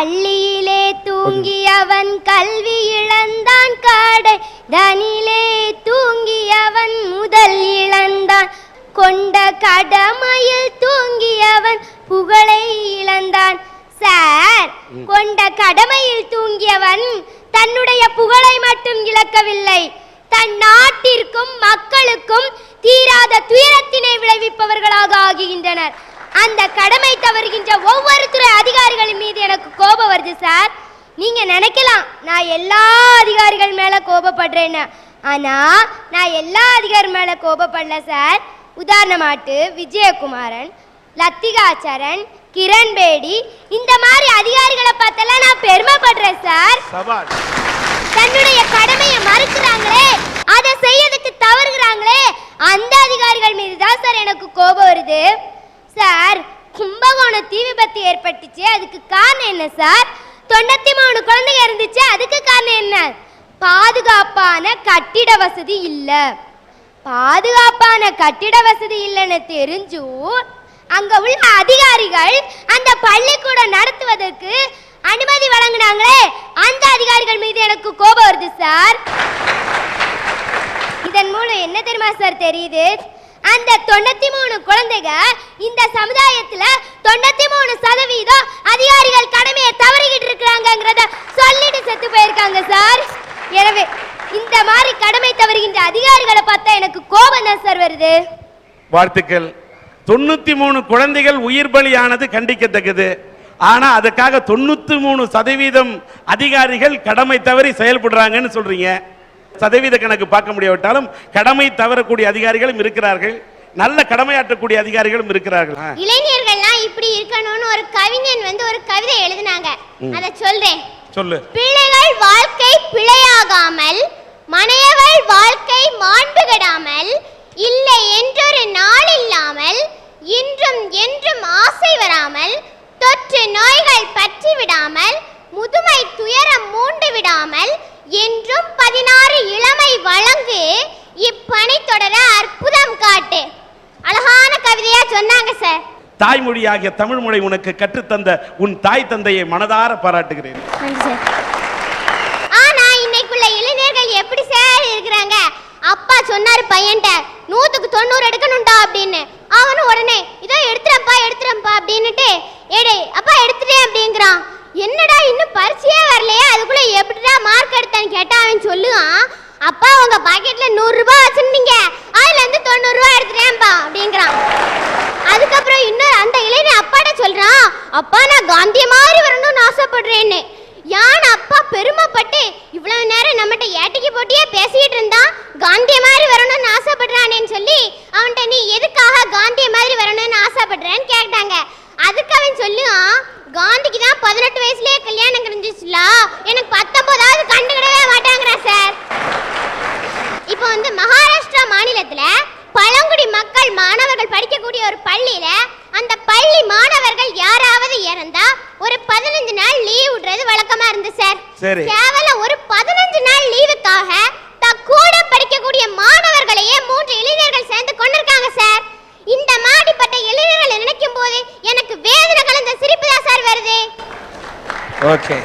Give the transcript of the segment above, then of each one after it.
பள்ளியிலே தூங்கியவன் கல்வி இழந்தான், கடை தனிலே தூங்கியவன் முதல் இழந்தான், கொண்ட கடமையில் தூங்கியவன் புகழை இழந்தான். சார், கொண்ட கடமையில் தூங்கியவன் தன்னுடைய புகழை மட்டும் இழக்கவில்லை, தன் நாட்டிற்கும் மக்களுக்கும் தீராத துயரத்தினை விளைவிப்பவர்களாக ஆகின்றனர். அந்த கடமை தவறுகின்ற ஒவ்வொரு துறை அதிகாரிகளின் மீது எனக்கு கோபம் வருது சார். நீங்க நினைக்கலாம் நான் எல்லா அதிகாரிகள் மேல கோபப்படுறேன்னு, ஆனா நான் எல்லா அதிகாரி மேல கோபப்படல சார். உதாரணமாட்டு விஜயகுமாரன், லத்திகாச்சரன், கிரண் பேடி இந்த மாதிரி அதிகாரிகளை பார்த்தெல்லாம் நான் பெருமைப்படுறேன் சார். தன்னுடைய கடமையை மறுக்கிறாங்களே, அதை செய்யறதுக்கு தவறுகிறாங்களே, அந்த அதிகாரிகள் மீது தான் சார் எனக்கு கோபம் வருது. சார், கும்பகோணம் தீ விபத்து ஏற்பட்டுச்சு, அதுக்கு காரணம் என்ன சார்? 93 குழந்தைங்க இருந்துச்சு, அதுக்கு காரணம் என்ன? பாதுகாப்பான கட்டிட வசதி இல்ல. பாதுகாப்பான கட்டிட வசதி இல்லைன்னு தெரிஞ்சும் அங்க உள்ள அதிகாரிகள் அந்த பள்ளிக்கூடம் நடத்துவதற்கு அனுமதி வழங்கினாங்களே, அந்த அதிகாரிகள் மீது எனக்கு கோபம் வருது சார். இதன் மூலம் என்ன தெரியுமா சார் தெரியுது? அந்த 93 குழந்தைங்க இந்த சமுதாயத்துல 93% அதிகாரிகள் கடமையை தவறிக்கிட்டு இருக்கிறாங்கிறத சொல்லிட்டு செத்து போயிருக்காங்க சார். எனவே இந்த மாதிரி கடமை தவறுகின்ற அதிகாரிகளை பார்த்தா எனக்கு கோபம் தான் சார் வருது. வாழ்த்துக்கள். 93 குழந்தைகள் உயிர் பலியானது கண்டிக்கத்தக்கது. ஆனா அதுக்காக 93% அதிகாரிகள் கடமை தவறி செயல்படுறாங்கன்னு சொல்றீங்க. சதவீத கணக்கு பார்க்க முடியாவிட்டாலும் கடமை தவறக்கூடிய அதிகாரிகளும் இருக்கிறார்கள், நல்ல கடமையாற்றக்கூடிய அதிகாரிகளும் இருக்கிறார்கள். இளைஞர்கள்லாம் இப்படி இருக்கணும்னு ஒரு கவிஞன் ஒரு கவிதை எழுதினாங்க, அத சொல்றேன். சொல்லு. பிள்ளைகள் வாழ்க்கை பிழையாகாமல், மனையவள் வாழ்க்கை மாண்பு கெடாமல், இல்லை என்றொரு நாள் இல்லாமல், இன்றும் என்றும் ஆசை வராமல், தொற்று நோய்கள் பற்றி விடாமல், முதுமை துயரம் மூண்டு விடாமல், என்றும் 16 இளமை வழங்கு, இப்பணி தொடர அற்புதம் காட்டு. அழகான கவிதையா சொன்னாங்க சார். தாய்மொழியாகிய தமிழ் மொழி உனக்கு கற்றுத்தந்த உன் தாய் தந்தையை மனதார பாராட்டுகிறேன். ஆனா இன்னைக்குள்ள இளைஞர்கள் எப்படி சார் இருக்கிறாங்க? அப்பா சொன்னாரு பையன்ட்ட 100க்கு 90 எடுக்கணும்டா அப்படின்னு, அவனும் உடனே இதோ எடுத்துறப்பா அப்படின்னுட்டு ஏடே அப்பா எடுத்துட்டேன் அப்படிங்கிறான். என்னடா இன்னும் பரிசையே வரலையே, அதுக்குள்ள எப்படிடா மார்க் எடுத்தான்னு கேட்டா அவன் சொல்லுவான், அப்பா உங்க பாக்கெட்ல 100 ரூபாய் வச்சிருந்தீங்க, அதுல இருந்து 90 ரூபாய் எடுத்துட்டேன்பா அப்படிங்கிறான். அதுக்கப்புறம் இன்னொரு அந்த இளைஞன் அப்பாட்ட சொல்றான், அப்பா நான் காந்திய மாதிரி வரணும்னு ஆசைப்படுறேன்னு. யான் அப்பா பெருமைப்பட்டு இவ்வளவு நேரம் நம்மகிட்ட ஏட்டிக்கு போட்டியே பேசிட்டு இருந்தான், காந்திய மாதிரி வரணும்னு ஆசைப்படுறானேன்னு சொல்லி அவன்கிட்ட நீ எதுக்காக காந்திய மாதிரி வரணும்னு ஆசைப்படுறேன்னு கேட்டாங்க. அதுக்கு அவன் சொல்லுவான், காந்திக்கு தான் 18 வயசுலயே கல்யாணம் கிடைச்சிச்சுல, எனக்கு 19ஆவது கண்டுக்கிடவே மாட்டாங்கிறா சார். இப்போ மகாராஷ்டிரா மாநிலத்துல பழங்குடி மக்கள் மாணவர்கள் படிக்கக்கூடிய ஒரு பள்ளியில அந்த பள்ளி மாணவர்கள் யாராவது இறந்தா ஒரு 15 நாள் லீவ் விடுறது வழக்கமா இருந்து சார். கேவலம் ஒரு 15 நாள் லீவுக்காக கூட படிக்கக்கூடிய மாணவர்களையே 3 இளைஞர்கள் சேர்ந்து கொண்டிருக்காங்க சார். இந்த மாடிப்பட்ட இளைஞர்களை நினைக்கும் போது எனக்கு வேதனை கலந்த சிரிப்பு தான் சார் வருது. ஓகே.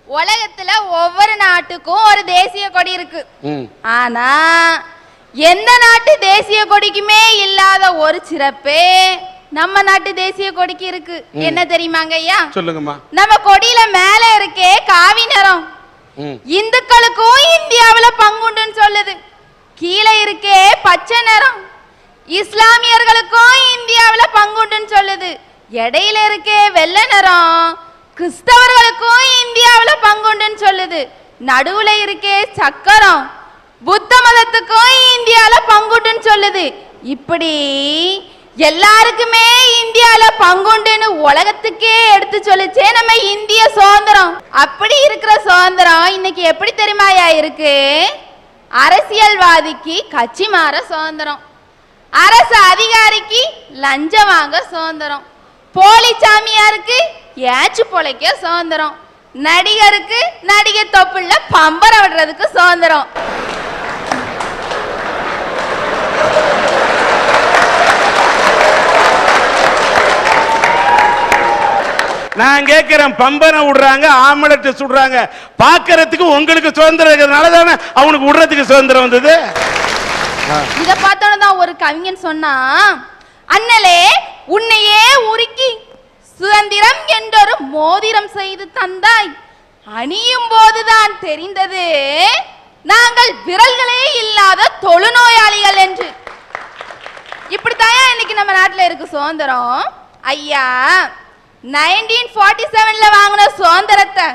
உலகத்துல ஒவ்வொரு நாட்டுக்கும் ஒரு தேசிய கொடி இருக்கு. ஆனா எந்த நாட்டு தேசிய கொடிக்குமே இல்லாத ஒரு சிறப்பே நம்ம நாட்டு தேசிய கொடிக்கு இருக்கு. என்ன தெரியுமாங்க ஐயா? சொல்லுங்கம்மா. நம்ம கொடியில மேல இருக்கே காவி நிறம், இந்துக்களுக்கும் இந்தியாவுல பங்குண்டுன்னு சொல்லுது. கீழே இருக்கே பச்சை நிறம், இஸ்லாமியர்களுக்கும் இந்தியாவுல பங்குண்டுன்னு சொல்லுது. இடையில இருக்கே வெள்ளை நிறம், கிறிஸ்தவர்களுக்கும் இந்தியாவுல பங்குண்டுன்னு சொல்லுது. நடுவுல இருக்கே சக்கரம், புத்த மதத்துக்கும் இந்தியால பங்குண்டுன்னு சொல்லுது. இப்படி எல்லாருக்குமே இந்தியால பங்குண்டுன்னு உலகத்துக்கே எடுத்து சொல்லிச்சே நம்ம இந்திய சுதந்திரம். அப்படி இருக்கிற சுதந்திரம் இன்னைக்கு எப்படி தெரியுமாயா இருக்கு? அரசியல்வாதிக்கு கட்சி மாற சுதந்திரம், அரசு அதிகாரிக்கு லஞ்சம் வாங்க சுதந்திரம், போலி சாமியாருக்கு ஏச்சு பொழைக்க சுதந்திரம், நடிகருக்கு நடிகை தொப்புள்ள பம்பர விடுறதுக்கு சுதந்திரம். நான் கேட்கிறேன், பம்பனை விடுறாங்க, ஆம்பளை சுடுறாங்க, பாக்குறதுக்கு உங்களுக்கு சுதந்திரம் இருக்கிறதுனால தானே அவனுக்கு விடுறதுக்கு சுதந்திரம் வந்தது. இத பார்த்தோன்னு தான் ஒரு கவிஞன் சொன்னா, அண்ணலே உன்னையே உருக்கி சுதந்திரம் என்றொரு மோதிரம் செய்து தந்தாய், அணியும் போதுதான் தெரிந்தது நாங்கள் விரல்களே இல்லாத தொழுநோயாளிகள் என்று. இப்படித்தாயா இன்னைக்கு நம்ம நாட்டுல இருக்கு சுதந்திரம். ஐயா 1947ல வாங்கின சுதந்திரத்தை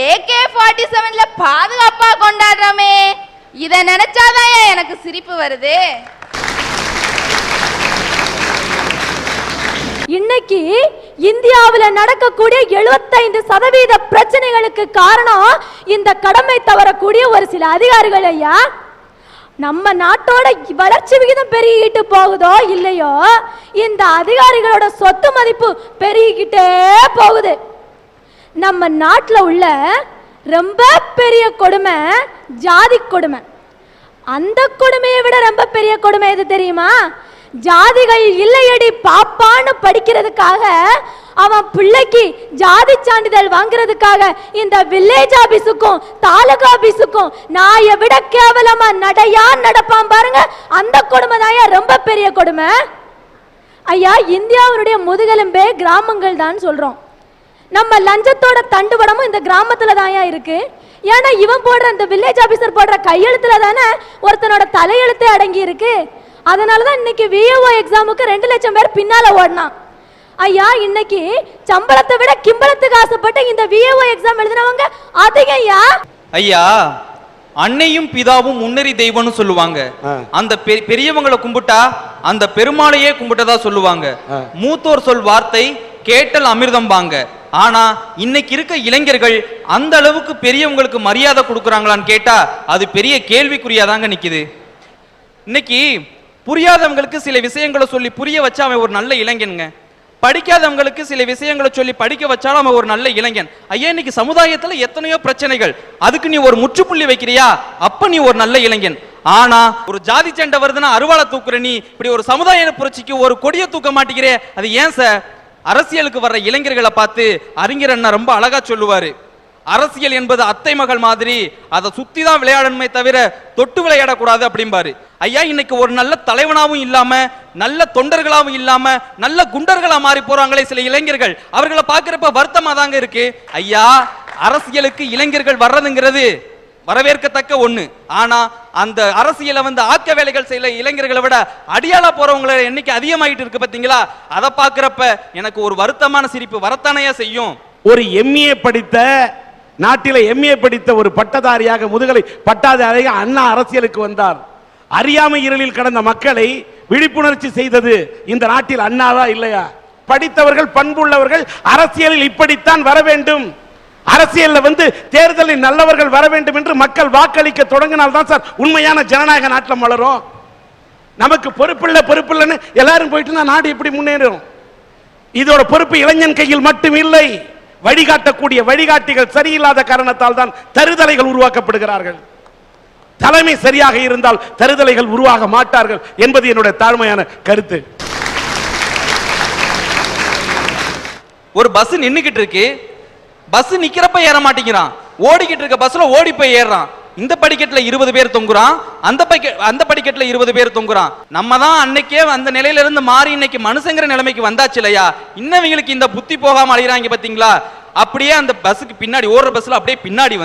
AK-47ல பாதுகாப்பா கொண்டாடுறோமே, இத நினைச்சாதான் எனக்கு சிரிப்பு வருது. இன்னைக்கு இந்தியாவில் நடக்கக்கூடிய 75% பிரச்சனைகளுக்கு காரணம் இந்த கடமை தவறக்கூடிய ஒரு சில அதிகாரிகள். ஐயா, நம்ம நாட்டோட வளர்ச்சி விகிதம் பெருகிட்டு போகுதோ இல்லையோ, இந்த அதிகாரிகளோட சொத்து மதிப்பு பெருகிக்கிட்டே போகுது. நம்ம நாட்டில் உள்ள ரொம்ப பெரிய கொடுமை ஜாதி கொடுமை. அந்த கொடுமையை விட ரொம்ப பெரிய கொடுமை எது தெரியுமா? ஜாதிகள் இல்லையடி பாப்பான்னு படிக்கிறதுக்காக அவன் பிள்ளைக்கு ஜாதி சான்றிதழ் வாங்குறதுக்காக இந்த வில்லேஜ் ஆபீஸுக்கும் தாலுகா ஆபீஸுக்கும் நாயை விட கேவலமா நடையா நடப்பான் பாருங்க. அந்த கொடுமை தான் ரொம்ப பெரிய கொடுமை. ஐயா, இந்தியாவுடைய முதுகெலும்பே கிராமங்கள் தான் சொல்றோம். நம்ம லஞ்சத்தோட தண்டுவடமும் இந்த கிராமத்துல தான் இருக்கு. ஏன்னா இவன் போடுற இந்த வில்லேஜ் ஆபீசர் போடுற கையெழுத்துல தானே ஒருத்தனோட தலையெழுத்தே அடங்கி இருக்கு. அதனாலதான் இன்னைக்கு VAO எக்ஸாமுக்கு 2 லட்சம் பேர் பின்னால ஓடினான். ஐயா, இன்னைக்கு சம்பளத்தை விட கிம்பளத்துக்கு ஆசைப்பட்டு இந்த VAO எக்ஸாம் எழுதினவங்க அதிகம். ஐயா, அன்னையும் பிதாவும் முன்னறி தெய்வம்னு சொல்லுவாங்க. அந்த பெரியவங்களை கும்பிட்டா அந்த பெருமாளையே கும்பிட்டதா சொல்லுவாங்க. மூத்தோர் சொல் வார்த்தை கேட்டல் அமிர்தம் வாங்க. ஆனா இன்னைக்கு இருக்க இளைஞர்கள் அந்த அளவுக்கு பெரியவங்களுக்கு மரியாதை கொடுக்கறாங்களான்னு கேட்டா அது பெரிய கேள்விக்குறியாதாங்க நிக்குது. இன்னைக்கு புரியாதவங்களுக்கு சில விஷயங்களை சொல்லி புரிய வச்சா அவன் ஒரு நல்ல இளைஞனுங்க. படிக்காதவங்களுக்கு சில விஷயங்களை சொல்லி படிக்க வச்சாலும் அவன் ஒரு நல்ல இளைஞன். ஐயா, இன்னைக்கு சமுதாயத்துல எத்தனையோ பிரச்சனைகள், அதுக்கு நீ ஒரு முற்றுப்புள்ளி வைக்கிறியா, அப்ப நீ ஒரு நல்ல இளைஞன். ஆனா ஒரு ஜாதி சண்டை வருதுன்னா அருவாளை தூக்குற நீ இப்படி ஒரு சமுதாய புரட்சிக்கு ஒரு கொடியை தூக்க மாட்டேங்கிறே, அது ஏன் சார்? அரசியலுக்கு வர்ற இளைஞர்களை பார்த்து அறிஞர் அண்ணா ரொம்ப அழகா சொல்லுவாரு, அரசியல் என்பது அத்தை மகள் மாதிரி, அதை சுத்தி தான் விளையாடணுமே தவிர தொட்டு விளையாடக்கூடாது அப்படிம்பாரு. ஐயா, இன்னைக்கு ஒரு நல்ல தலைவனாவும் இல்லாம நல்ல தொண்டர்களாவும் இல்லாம நல்ல குண்டர்களா மாறி போறாங்களே சில இளைஞர்கள், அவர்களை பார்க்கிறப்ப வருத்தமா தாங்க இருக்கு. ஐயா, அரசியலுக்கு இளைஞர்கள் வர்றதுங்கிறது வரவேற்கத்தக்க ஒண்ணு. ஆனா அந்த அரசியலை ஆக்க வேலைகள் செய்யல இளைஞர்களை விட அடியாளா போறவங்கள எண்ணிக்கை அதிகமாயிட்டு இருக்கு பாத்தீங்களா? அதை பார்க்கிறப்ப எனக்கு ஒரு வருத்தமான சிரிப்பு வரத்தானையா செய்யும். ஒரு MA படித்த நாட்டில MA படித்த ஒரு பட்டதாரியாக முதுகலை பட்டதாரியாக அண்ணா அரசியலுக்கு வந்தார். அறியாமை இருளில் கடந்த மக்களை விழிப்புணர்ச்சி செய்தது இந்த நாட்டில் அண்ணாவா இல்லையா? படித்தவர்கள் பண்புள்ளவர்கள் அரசியலில் இப்படித்தான் வர வேண்டும், அரசியல்ல தேர்தலில் நல்லவர்கள் வர வேண்டும் என்று மக்கள் வாக்களிக்க தொடங்கினால்தான் சார் உண்மையான ஜனநாயக நாட்டில் வளரும். நமக்கு பொறுப்பில்லைன்னு எல்லாரும் போயிட்டு நாடு எப்படி முன்னேறும்? இதோட பொறுப்பு இளைஞன் கையில் மட்டும் இல்லை. வழிகாட்டக்கூடிய வழிகாட்டிகள் சரியில்லாத காரணத்தால் தான் தருதலைகள் உருவாக்கப்படுகிறார்கள். தலைமை சரியாக இருந்தால் தருதலைகள் உருவாக மாட்டார்கள் என்பது என்னுடைய தாழ்மையான கருத்து. ஒரு பஸ் நின்னுகிட்டு இருக்கு, பஸ் நிக்கிறப்ப ஏற மாட்டேங்கிறான், ஓடிக்கிட்டு இருக்க பஸ்ல ஓடி போய் ஏறான். இந்த படிக்கட்டுல 20 பேர் தொங்குறான், அந்த படிக்கட்டுல 20 பேர் தொங்குறான். நம்ம தான் அன்னைக்கே அந்த நிலையில இருந்து மாறி இன்னைக்கு மனுஷங்கிற நிலைமைக்கு வந்தாச்சு இல்லையா? இன்னவங்களுக்கு இந்த புத்தி போகாம அழிறாங்க பாத்தீங்களா? அப்படியே அந்த பஸ்ஸுக்கு பின்னாடி ஓடுற பஸ்ல அப்படியே பின்னாடி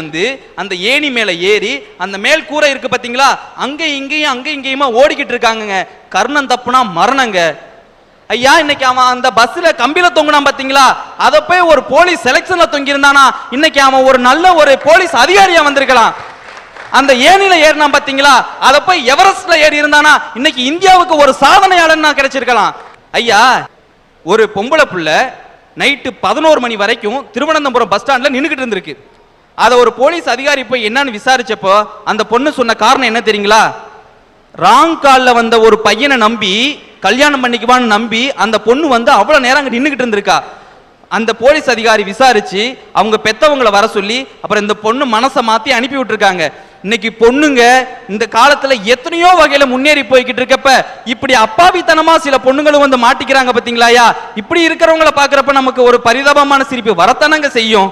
அந்த ஏணி மேல ஏறி அந்த மேல் கூரை இருக்கு பாத்தீங்களா, அங்க இங்கேயுமா ஓடிக்கிட்டு இருக்காங்க. கர்ணம் தப்புனா மரணங்க. ஐயா, இன்னைக்கு அவன் அந்த பஸ்ல கம்பியில தொங்குனான் பாத்தீங்களா, அத போய் ஒரு போலீஸ் செலக்ஷன்ல தொங்கி இருந்தானா இன்னைக்கு அவன் ஒரு நல்ல ஒரு போலீஸ் அதிகாரியா வந்திருக்கலாம். அந்த ஏணில ஏறினா பாத்தீங்களா, அத போய் எவரெஸ்ட்ல ஏறி இருந்தானா இன்னைக்கு இந்தியாவுக்கு ஒரு சாதனையாளன் கிடைச்சிருக்கலாம். ஐயா, ஒரு பொம்பளை புள்ள நைட்டு 11 மணி வரைக்கும் திருவனந்தபுரம் பஸ் ஸ்டாண்ட்ல நின்னுகிட்டு இருந்திருக்கு. அத ஒரு போலீஸ் அதிகாரி போய் என்னன்னு விசாரிச்சப்போ அந்த பொண்ணு சொன்ன காரணம் என்ன தெரியுங்களா? ராங் கால்ல வந்த ஒரு பையனை நம்பி கல்யாணம் பண்ணிக்குவான்னு நம்பி அந்த பொண்ணு அவ்வளவு நேரம் அங்க நின்னுகிட்டு இருந்திருக்கா. அந்த போலீஸ் அதிகாரி விசாரிச்சு அவங்க பெத்தவங்களை வர சொல்லி அப்புறம் இந்த பொண்ணு மனசை மாத்தி அனுப்பி விட்டுருக்காங்க. இன்னைக்கு பொண்ணுங்க இந்த காலத்துல எத்தனையோ வகையில முன்னேறி போய்கிட்டு இருக்கப்ப இப்படி அப்பாவித்தனமா சில பொண்ணுங்களும் வந்து மாட்டிக்கிறாங்க பாத்தீங்களாயா? இப்படி இருக்கிறவங்கள பாக்குறப்ப நமக்கு ஒரு பரிதாபமான சிரிப்பு வரத்தானங்க செய்யும்.